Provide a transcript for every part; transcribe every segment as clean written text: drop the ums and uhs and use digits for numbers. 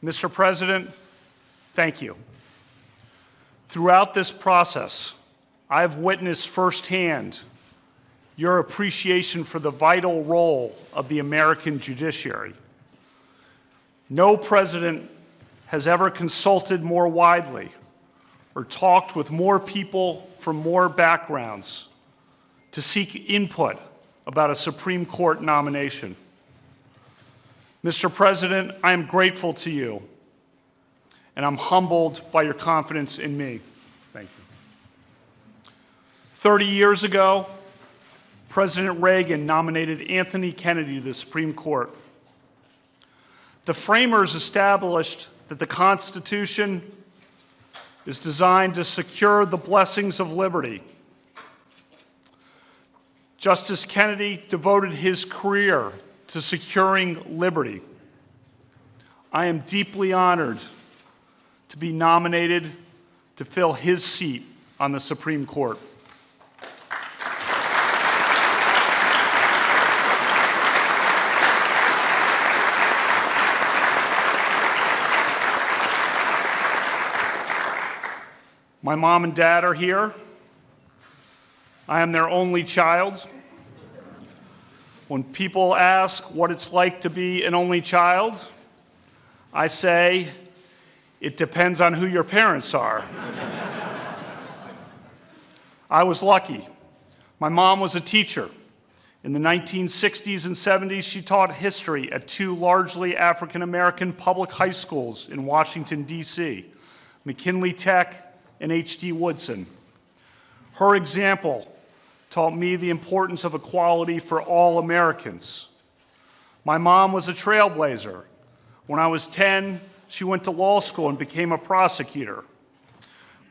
Mr. President, thank you. Throughout this process, I have witnessed firsthand your appreciation for the vital role of the American judiciary. No president has ever consulted more widely or talked with more people from more backgrounds to seek input about a Supreme Court nomination. Mr. President, I am grateful to you, and I'm humbled by your confidence in me. Thank you. 30 years ago, President Reagan nominated Anthony Kennedy to the Supreme Court. The framers established that the Constitution is designed to secure the blessings of liberty. Justice Kennedy devoted his career to securing liberty. I am deeply honored to be nominated to fill his seat on the Supreme Court. My mom and dad are here. I am their only child. When people ask what it's like to be an only child, I say, it depends on who your parents are. I was lucky. My mom was a teacher. In the 1960s and 70s, she taught history at two largely African-American public high schools in Washington, D.C., McKinley Tech and H.D. Woodson. Her example taught me the importance of equality for all Americans. My mom was a trailblazer. When I was 10, she went to law school and became a prosecutor.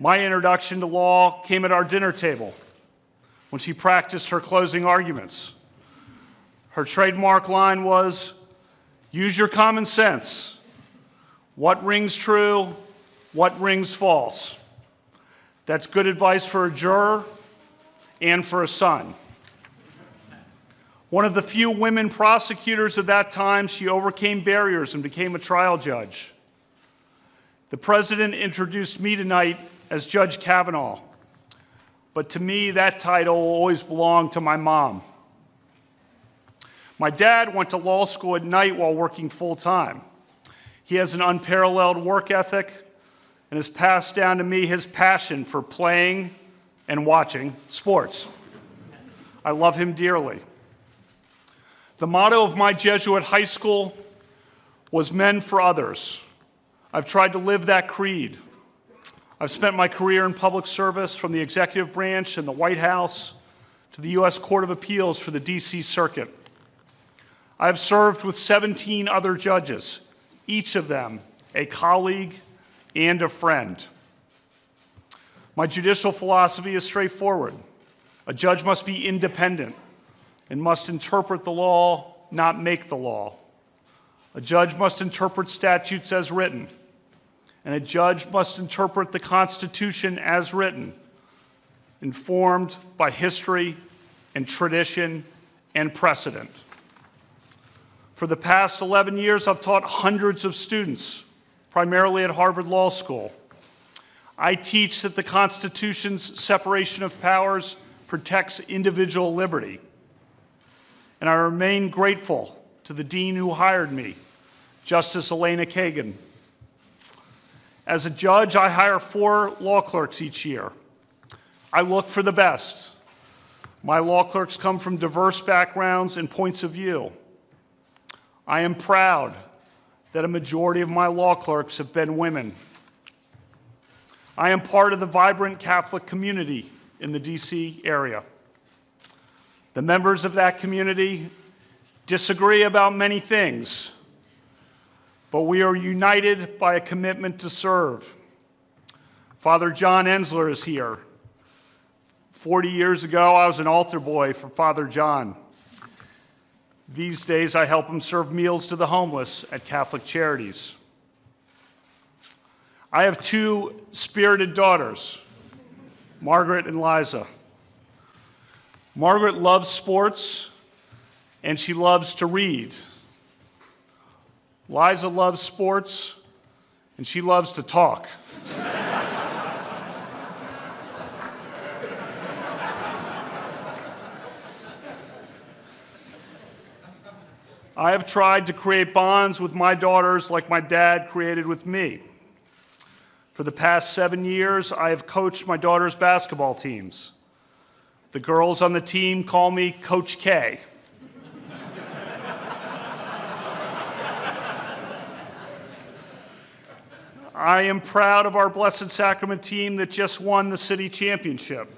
My introduction to law came at our dinner table when she practiced her closing arguments. Her trademark line was, "Use your common sense. What rings true? What rings false?" That's good advice for a juror and for a son. One of the few women prosecutors of that time, she overcame barriers and became a trial judge. The president introduced me tonight as Judge Kavanaugh, but to me, that title will always belong to my mom. My dad went to law school at night while working full-time. He has an unparalleled work ethic and has passed down to me his passion for playing and watching sports. I love him dearly. The motto of my Jesuit high school was "Men for Others." I've tried to live that creed. I've spent my career in public service from the executive branch and the White House to the U.S. Court of Appeals for the D.C. Circuit. I've served with 17 other judges, each of them a colleague and a friend. My judicial philosophy is straightforward. A judge must be independent and must interpret the law, not make the law. A judge must interpret statutes as written, and a judge must interpret the Constitution as written, informed by history and tradition and precedent. For the past 11 years, I've taught hundreds of students, primarily at Harvard Law School. I teach that the Constitution's separation of powers protects individual liberty. And I remain grateful to the dean who hired me, Justice Elena Kagan. As a judge, I hire 4 law clerks each year. I look for the best. My law clerks come from diverse backgrounds and points of view. I am proud that a majority of my law clerks have been women. I am part of the vibrant Catholic community in the D.C. area. The members of that community disagree about many things, but we are united by a commitment to serve. Father John Ensler is here. 40 years ago, I was an altar boy for Father John. These days, I help him serve meals to the homeless at Catholic Charities. I have 2 spirited daughters, Margaret and Liza. Margaret loves sports, and she loves to read. Liza loves sports, and she loves to talk. I have tried to create bonds with my daughters like my dad created with me. For the past 7 years, I have coached my daughters' basketball teams. The girls on the team call me Coach K. I am proud of our Blessed Sacrament team that just won the city championship.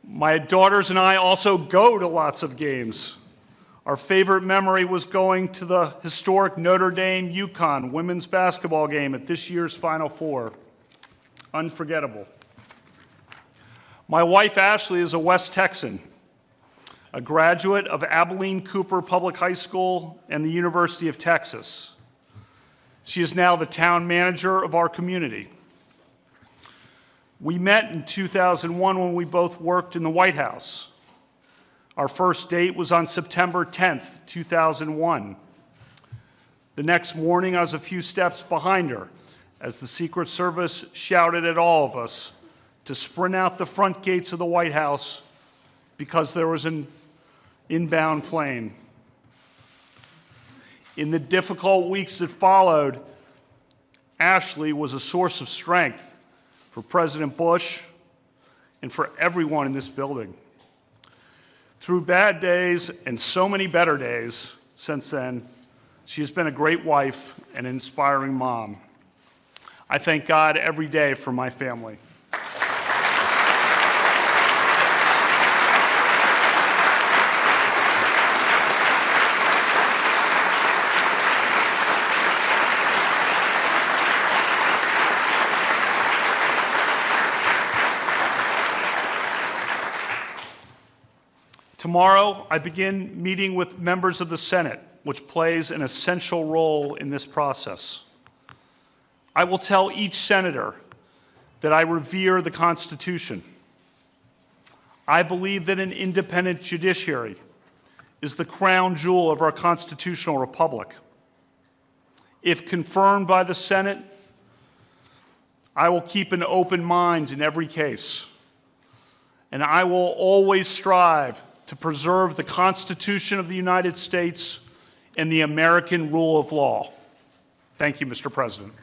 My daughters and I also go to lots of games. Our favorite memory was going to the historic Notre Dame-UConn women's basketball game at this year's Final Four. Unforgettable. My wife, Ashley, is a West Texan, a graduate of Abilene Cooper Public High School and the University of Texas. She is now the town manager of our community. We met in 2001 when we both worked in the White House. Our first date was on September 10th, 2001. The next morning, I was a few steps behind her as the Secret Service shouted at all of us to sprint out the front gates of the White House because there was an inbound plane. In the difficult weeks that followed, Ashley was a source of strength for President Bush and for everyone in this building. Through bad days and so many better days since then, she has been a great wife and an inspiring mom. I thank God every day for my family. Tomorrow, I begin meeting with members of the Senate, which plays an essential role in this process. I will tell each senator that I revere the Constitution. I believe that an independent judiciary is the crown jewel of our constitutional republic. If confirmed by the Senate, I will keep an open mind in every case, and I will always strive to preserve the Constitution of the United States and the American rule of law. Thank you, Mr. President.